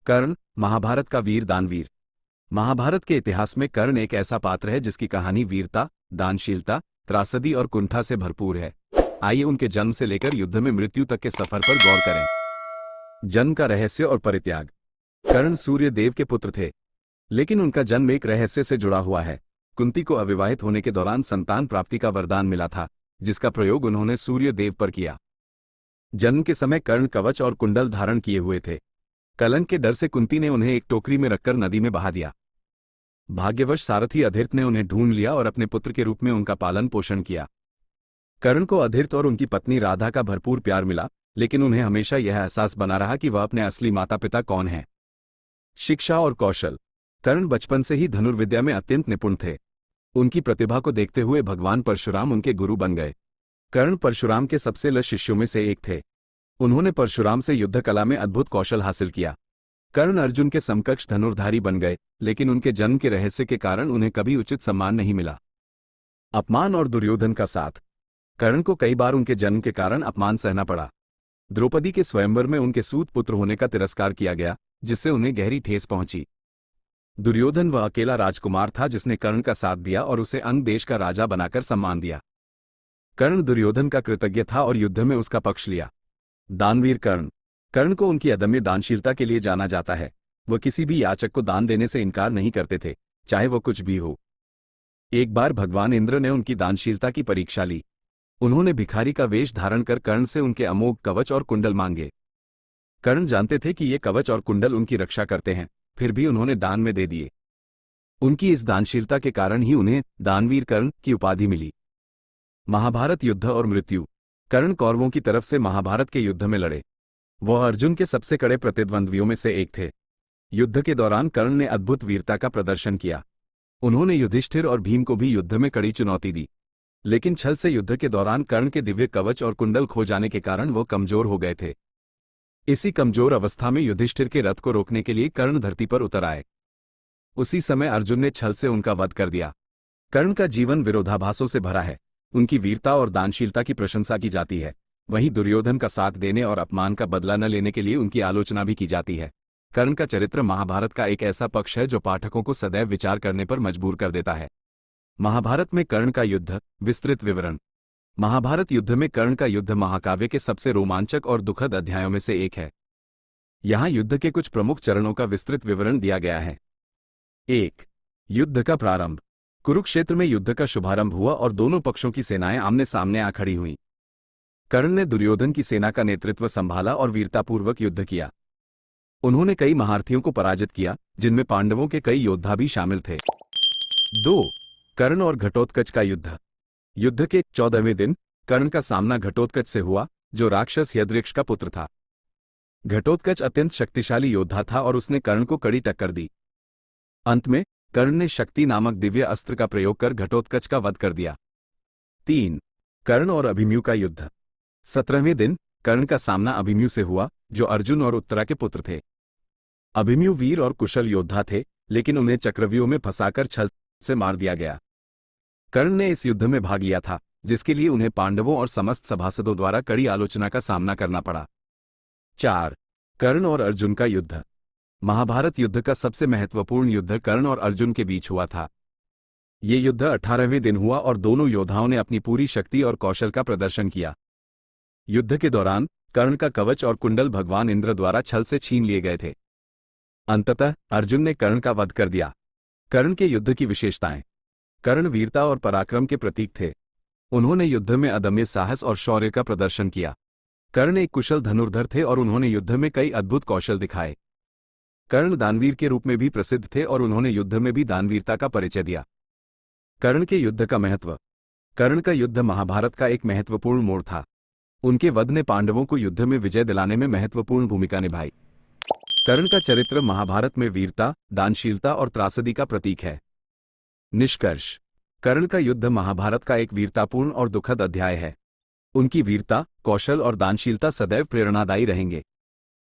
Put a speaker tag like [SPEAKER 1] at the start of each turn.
[SPEAKER 1] कर्ण, महाभारत का वीर दानवीर। महाभारत के इतिहास में कर्ण एक ऐसा पात्र है जिसकी कहानी वीरता, दानशीलता, त्रासदी और कुंठा से भरपूर है। आइए उनके जन्म से लेकर युद्ध में मृत्यु तक के सफर पर गौर करें। जन्म का रहस्य और परित्याग। कर्ण सूर्य देव के पुत्र थे, लेकिन उनका जन्म एक रहस्य से जुड़ा हुआ है। कुंती को अविवाहित होने के दौरान संतान प्राप्ति का वरदान मिला था, जिसका प्रयोग उन्होंने सूर्य देव पर किया। जन्म के समय कर्ण कवच और कुंडल धारण किए हुए थे। कलंक के डर से कुंती ने उन्हें एक टोकरी में रखकर नदी में बहा दिया। भाग्यवश सारथी अधीर्त ने उन्हें ढूंढ लिया और अपने पुत्र के रूप में उनका पालन पोषण किया। कर्ण को अधीर्त और उनकी पत्नी राधा का भरपूर प्यार मिला, लेकिन उन्हें हमेशा यह एहसास बना रहा कि वह अपने असली माता पिता कौन हैं। शिक्षा और कौशल। कर्ण बचपन से ही धनुर्विद्या में अत्यंत निपुण थे। उनकी प्रतिभा को देखते हुए भगवान परशुराम उनके गुरु बन गए। कर्ण परशुराम के सबसे लश शिष्यों में से एक थे। उन्होंने परशुराम से युद्ध कला में अद्भुत कौशल हासिल किया। कर्ण अर्जुन के समकक्ष धनुर्धारी बन गए, लेकिन उनके जन्म के रहस्य के कारण उन्हें कभी उचित सम्मान नहीं मिला। अपमान और दुर्योधन का साथ। कर्ण को कई बार उनके जन्म के कारण अपमान सहना पड़ा। द्रौपदी के स्वयंवर में उनके सूत पुत्र होने का तिरस्कार किया गया, जिससे उन्हें गहरी ठेस पहुंची। दुर्योधन वह अकेला राजकुमार था जिसने कर्ण का साथ दिया और उसे अंग देश का राजा बनाकर सम्मान दिया। कर्ण दुर्योधन का कृतज्ञ था और युद्ध में उसका पक्ष लिया। दानवीर कर्ण। कर्ण को उनकी अदम्य दानशीलता के लिए जाना जाता है। वह किसी भी याचक को दान देने से इनकार नहीं करते थे, चाहे वो कुछ भी हो। एक बार भगवान इंद्र ने उनकी दानशीलता की परीक्षा ली। उन्होंने भिखारी का वेश धारण कर कर्ण से उनके अमोघ कवच और कुंडल मांगे। कर्ण जानते थे कि ये कवच और कुंडल उनकी रक्षा करते हैं, फिर भी उन्होंने दान में दे दिए। उनकी इस दानशीलता के कारण ही उन्हें दानवीर कर्ण की उपाधि मिली। महाभारत युद्ध और मृत्यु। कर्ण कौरवों की तरफ से महाभारत के युद्ध में लड़े। वह अर्जुन के सबसे कड़े प्रतिद्वंद्वियों में से एक थे। युद्ध के दौरान कर्ण ने अद्भुत वीरता का प्रदर्शन किया। उन्होंने युधिष्ठिर और भीम को भी युद्ध में कड़ी चुनौती दी, लेकिन छल से युद्ध के दौरान कर्ण के दिव्य कवच और कुंडल खो जाने के कारण वो कमजोर हो गए थे। इसी कमजोर अवस्था में युधिष्ठिर के रथ को रोकने के लिए कर्ण धरती पर उतर आए। उसी समय अर्जुन ने छल से उनका वध कर दिया। कर्ण का जीवन विरोधाभासों से भरा है। उनकी वीरता और दानशीलता की प्रशंसा की जाती है, वहीं दुर्योधन का साथ देने और अपमान का बदला न लेने के लिए उनकी आलोचना भी की जाती है। कर्ण का चरित्र महाभारत का एक ऐसा पक्ष है जो पाठकों को सदैव विचार करने पर मजबूर कर देता है। महाभारत में कर्ण का युद्ध, विस्तृत विवरण। महाभारत युद्ध में कर्ण का युद्ध महाकाव्य के सबसे रोमांचक और दुखद अध्यायों में से एक है। यहाँ युद्ध के कुछ प्रमुख चरणों का विस्तृत विवरण दिया गया है। 1. युद्ध का प्रारंभ। कुरुक्षेत्र में युद्ध का शुभारंभ हुआ और दोनों पक्षों की सेनाएं आमने सामने आ खड़ी हुईं। कर्ण ने दुर्योधन की सेना का नेतृत्व संभाला और वीरतापूर्वक युद्ध किया। उन्होंने कई महारथियों को पराजित किया, जिनमें पांडवों के कई योद्धा भी शामिल थे। 2. कर्ण और घटोत्कच का युद्ध। युद्ध के 14वें दिन कर्ण का सामना घटोत्कच से हुआ, जो राक्षस यदृक्ष का पुत्र था। घटोत्कच अत्यंत शक्तिशाली योद्धा था और उसने कर्ण को कड़ी टक्कर दी। अंत में कर्ण ने शक्ति नामक दिव्य अस्त्र का प्रयोग कर घटोत्कच का वध कर दिया। 3. कर्ण और अभिमन्यु का युद्ध। 17वें दिन कर्ण का सामना अभिमन्यु से हुआ, जो अर्जुन और उत्तरा के पुत्र थे। अभिमन्यु वीर और कुशल योद्धा थे, लेकिन उन्हें चक्रव्यूह में फंसाकर छल से मार दिया गया। कर्ण ने इस युद्ध में भाग लिया था, जिसके लिए उन्हें पांडवों और समस्त सभासदों द्वारा कड़ी आलोचना का सामना करना पड़ा। 4. कर्ण और अर्जुन का युद्ध। महाभारत युद्ध का सबसे महत्वपूर्ण युद्ध कर्ण और अर्जुन के बीच हुआ था। ये युद्ध 18वें दिन हुआ और दोनों योद्धाओं ने अपनी पूरी शक्ति और कौशल का प्रदर्शन किया। युद्ध के दौरान कर्ण का कवच और कुंडल भगवान इंद्र द्वारा छल से छीन लिए गए थे। अंततः अर्जुन ने कर्ण का वध कर दिया। कर्ण के युद्ध की विशेषताएं। कर्ण वीरता और पराक्रम के प्रतीक थे। उन्होंने युद्ध में अदम्य साहस और शौर्य का प्रदर्शन किया। कर्ण एक कुशल धनुर्धर थे और उन्होंने युद्ध में कई अद्भुत कौशल दिखाए। कर्ण दानवीर के रूप में भी प्रसिद्ध थे और उन्होंने युद्ध में भी दानवीरता का परिचय दिया। कर्ण के युद्ध का महत्व। कर्ण का युद्ध महाभारत का एक महत्वपूर्ण मोड़ था। उनके वध ने पांडवों को युद्ध में विजय दिलाने में महत्वपूर्ण भूमिका निभाई। कर्ण का चरित्र महाभारत में वीरता, दानशीलता और त्रासदी का प्रतीक है। निष्कर्ष। कर्ण का युद्ध महाभारत का एक वीरतापूर्ण और दुखद अध्याय है। उनकी वीरता, कौशल और दानशीलता सदैव प्रेरणादायी रहेंगे।